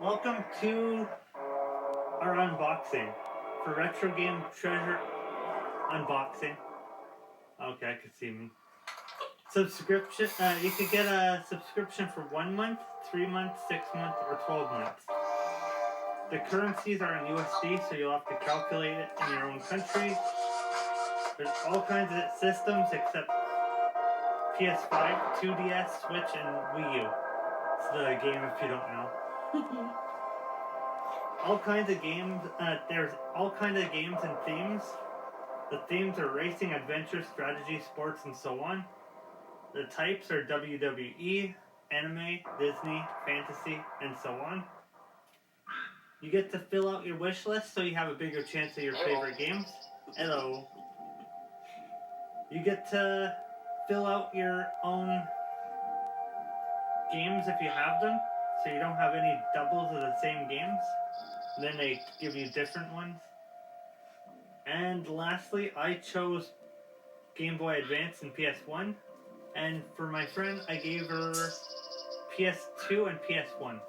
Welcome to our unboxing for Retro Game Treasure Unboxing. Okay, I can see me. Subscription, you could get a subscription for 1 month, 3 months, 6 months, or 12 months. The currencies are in USD, so you'll have to calculate it in your own country. There's all kinds of systems except PS5, 2DS, Switch, and WiiU. It's the game if you don't know. All kinds of games. There's all kinds of games and themes. The themes are racing, adventure, strategy, sports, and so on. The types are WWE, anime, Disney, fantasy, and so on. You get to fill out your wish list so you have a bigger chance of your favorite games. Hello. You get to fill out your own games if you have them, so you don't have any doubles of the same games. Then they give you different ones. And lastly, I chose Game Boy Advance and PS1. And for my friend, I gave her PS2 and PS1.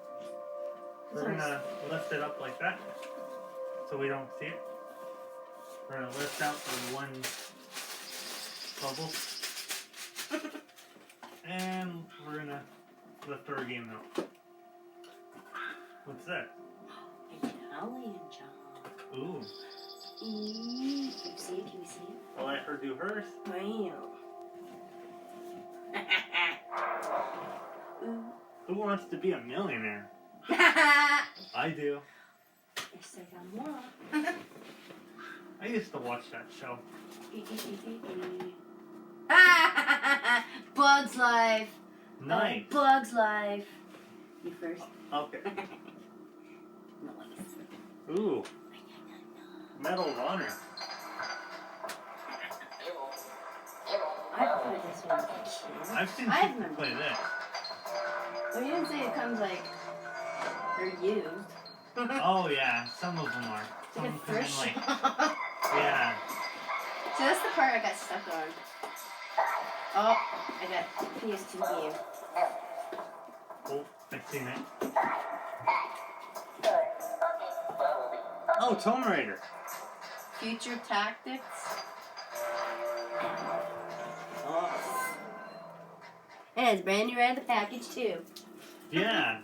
We're gonna lift it up like that, so we don't see it. We're gonna lift out the one bubble. And we're gonna lift our game out. What's that? Italian job. Ooh. Can you see it? Can you see it? I'll let her do hers. Wow. Who wants to be a millionaire? I do. Yes, I got more. I used to watch that show. Bug's Life. Nice. Bug's Life. You first. Okay. Nice. Ooh. Medal of Honor. I've played this one as a kid. I've seen people play this. Well, you didn't say it comes like they're used. Oh yeah, some of them are. Some Like a come in thrift like, shop. yeah. So that's the part I got stuck on. Oh, I got PS2 game. Oh, I've seen it. Oh, Tomb Raider. Future Tactics. Oh. And it's brand new out of the package too. Yeah.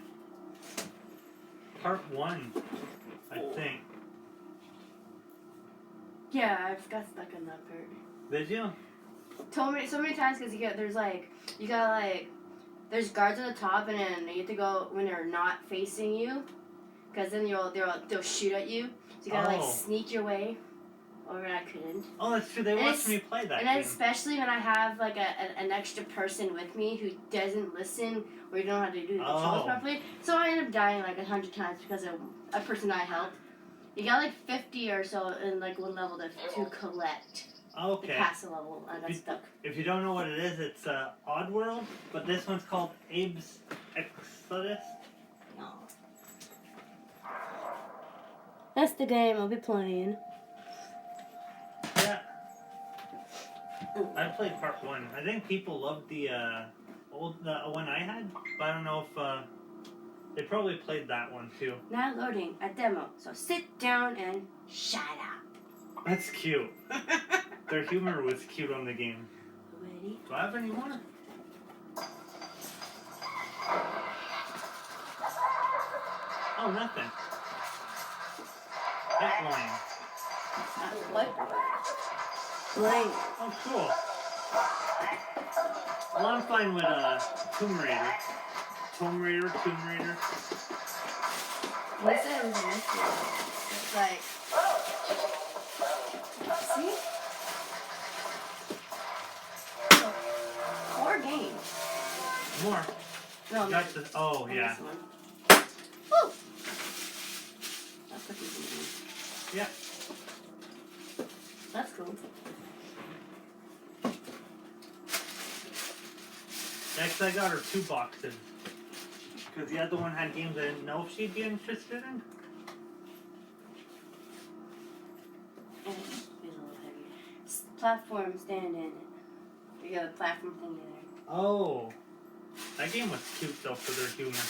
Part 1, I think. Yeah, I got stuck on that part. Did you? Told me so many times because there's guards at the top and then you have to go when they're not facing you, because then they'll shoot at you. So you gotta sneak your way. Or I couldn't. Oh, that's true. They watched me play that And game. especially when I have like an extra person with me who doesn't listen or you don't know how to do the controls properly. So I end up dying like 100 times because of a person I helped. You got like 50 or so in like one level to collect. Okay. To pass the level. I got stuck. If you don't know what it is, it's Oddworld, but this one's called Abe's Exodus. No. That's the game I'll be playing. Yeah. I played part 1. I think people loved the one I had, but I don't know if they probably played that one too. Now loading a demo, so sit down and shut up. That's cute. Their humor was cute on the game. Ready? Do I have any more? Oh, nothing. Hitline. What? Blank. Oh, cool. Well, I'm fine with Tomb Raider. Tomb Raider. What's that in this one? It's like... See? 4 games. More. No, That's the, oh, yeah. This one. Woo! I'll put these in here. Yeah. That's cool. Next, I got her 2 boxes. Because the other one had games I didn't know if she'd be interested in. And it's a little heavy. Platform stand in it. You got a platform thing in there. Oh. That game was cute though for their humor.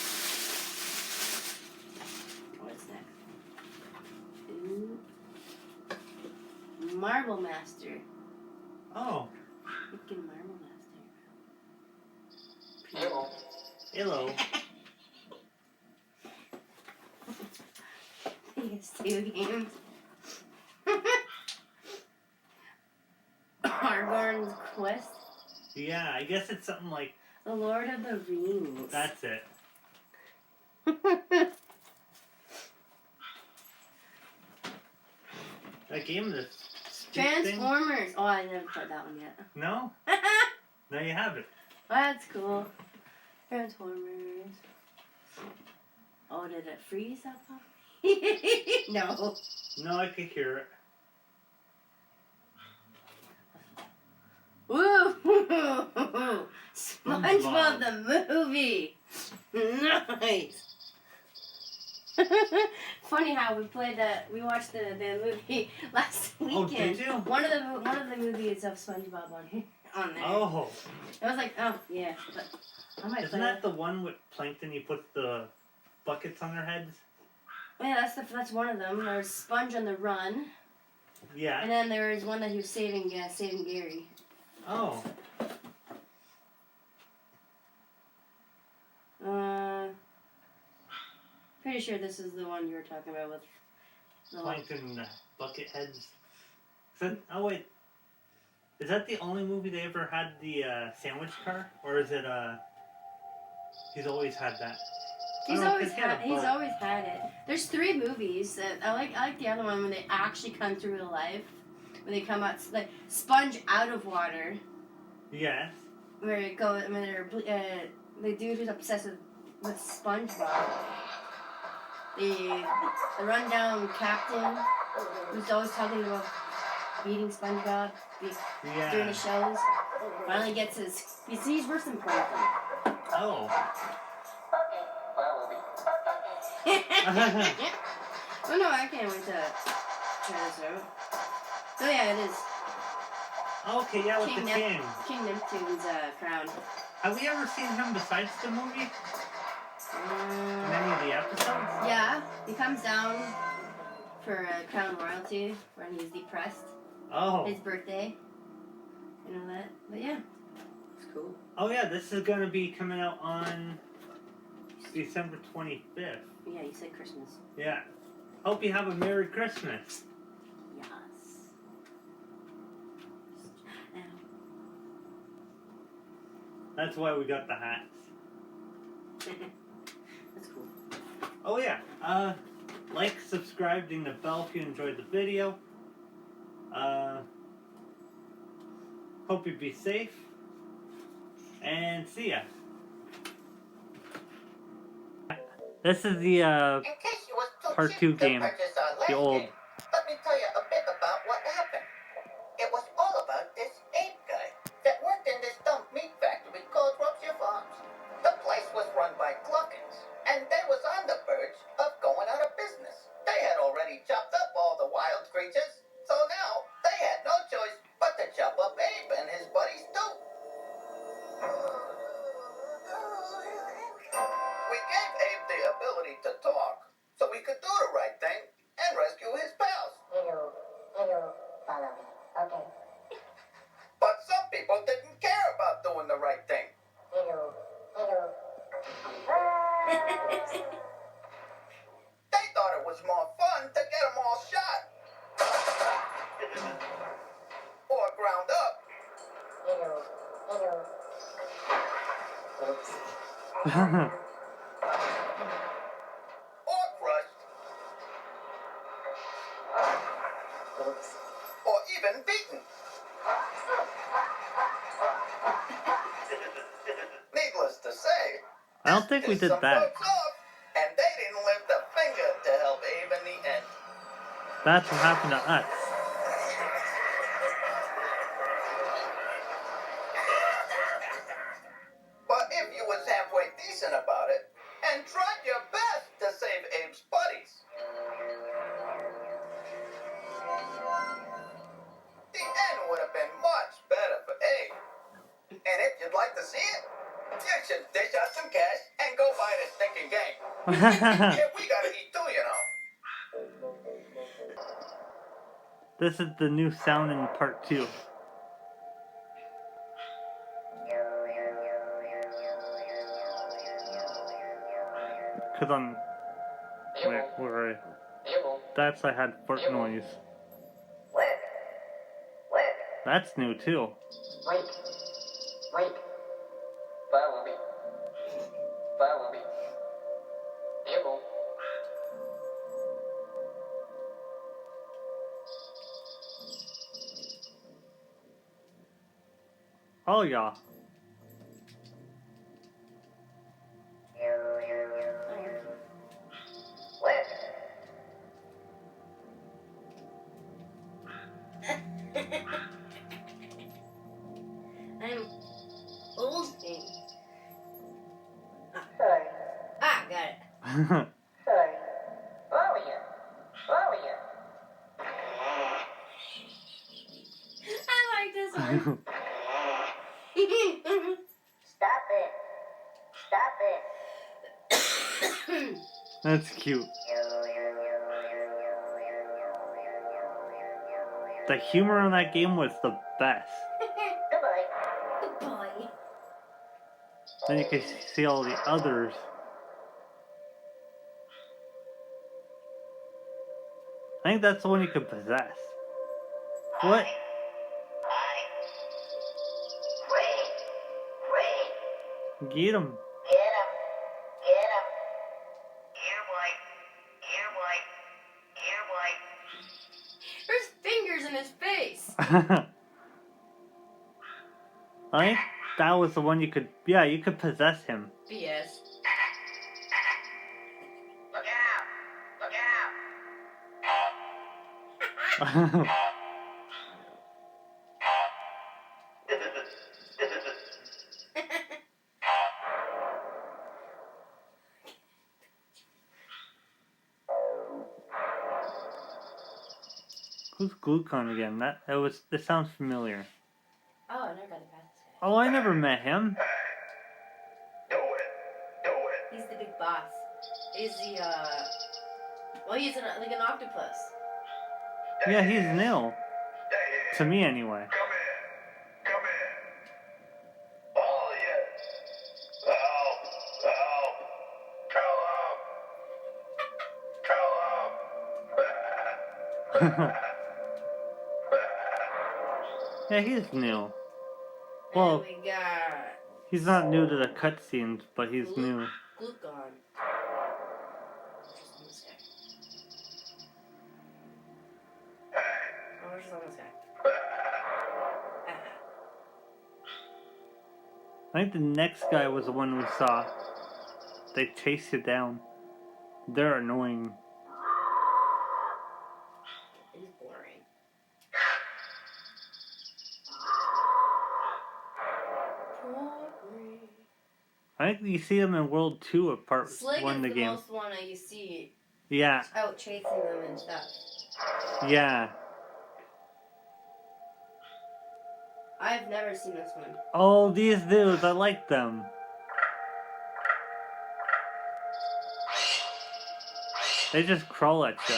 Marble Master. Oh. Freaking Marble Master. Hello. Hello. PS2 games. Aragorn's Quest. Yeah, I guess it's something like... The Lord of the Rings. That's it. That game is... Transformers. Oh, I never played that one yet. No? No, you haven't. That's cool. Transformers. Oh, did it freeze that puppy? No. No, I could hear it. Woo! SpongeBob the movie. Nice. Funny how we watched the movie last weekend. Oh, did you? One of the movies of SpongeBob on there. Oh. I was like, oh yeah. But I might Isn't that the one with Plankton? You put the buckets on their heads? Yeah, that's one of them. There's Sponge on the Run. Yeah. And then there was one that he was saving Gary. Oh. Pretty sure this is the one you were talking about with the Plankton bucket heads. Oh wait. Is that the only movie they ever had the sandwich car? Or is it he's always had that? He's always had it. There's 3 movies that I like the other one when they actually come to real life. When they come out like Sponge out of water. Yes. Where it goes when they're the dude who's obsessed with SpongeBob. The rundown captain who's always talking about beating SpongeBob during the shows. Finally gets he's worse than Plankton. Oh. Oh no, I can't wait to try this out. So yeah, it is. Okay, yeah, with the king. King Neptune's crown. Have we ever seen him besides the movie? In any of the episodes? Yeah, he comes down for crown royalty when he's depressed. Oh. His birthday. And all that. But yeah, it's cool. Oh yeah, this is gonna be coming out on December 25th. Yeah, you said Christmas. Yeah. Hope you have a Merry Christmas. Yes. That's why we got the hats. That's cool. Oh yeah, like, subscribe, ding the bell if you enjoyed the video. Hope you be safe, and see ya. This is the part 2 game, the old. Let me tell you a bit about what happened. It was all about this ape guy that worked in this dump meat factory called Rupture Farms. The place was run by Gluckins, and they was on the verge of going out of business. They had already chopped up all the wild creatures, so now they had no choice but to chop up Abe and his buddies too. We gave Abe the ability to talk, so we could do the right thing and rescue his pals. Hello, follow me. Okay. But some people didn't care about doing the right thing. Hello. They thought it was more fun to get them all shot. Or ground up. Hello. Oops. Or crushed. Oops. Or even beaten. Needless to say, I don't think we pissed did some that. folks off, and they didn't lift a finger to help Abe in the end. That's what happened to us. But if you was halfway decent about it, and tried your best to save Abe's buddies, the end would have been much better for Abe. And if you'd like to see it, you should dish out some cash and go buy this stinking game. Yeah, we gotta eat too, you know. This is the new sound in part 2. Cause I'm... where that's I had fart noise. That's new too. Wait. Follow me. Oh yeah. I'm old. Sorry. Ah, got it. Sorry. Over here. I like this one. Stop it. That's cute. The humor in that game was the best. Goodbye. Boy. Then you can see all the others. I think that's the one you could possess. What? Get him. Get him. Ear white. There's fingers in his face. I think that was the one you could... Yeah, you could possess him. BS. Look out. Who's Glucon again? This sounds familiar. Oh, I never got to pass this guy. Oh, I never met him. Do it. He's the big boss. He's the, well, he's like an octopus. Yeah, he's nil. To me, anyway. Come in. All of you. Help. Kill him. Yeah, he's new. And Well, we got he's not new to the cutscenes, but he's new. Glucon. Where's this on this guy? I think the next guy was the one we saw. They chase you down. They're annoying. He's boring. Boring. I think you see them in World 2 of Part Slig 1 is of the the game. most one that you see Yeah, out chasing them and stuff. yeah. I've never seen this one. Oh, these dudes, I like them. They just crawl at you.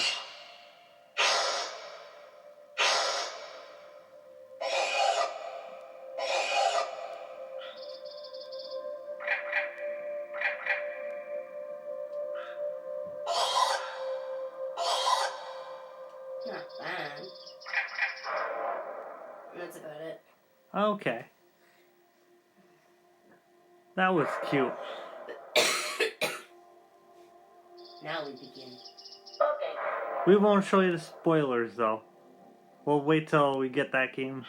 Not bad. That's about it. Okay. That was cute. Now we begin. Okay. We won't show you the spoilers though. We'll wait till we get that game.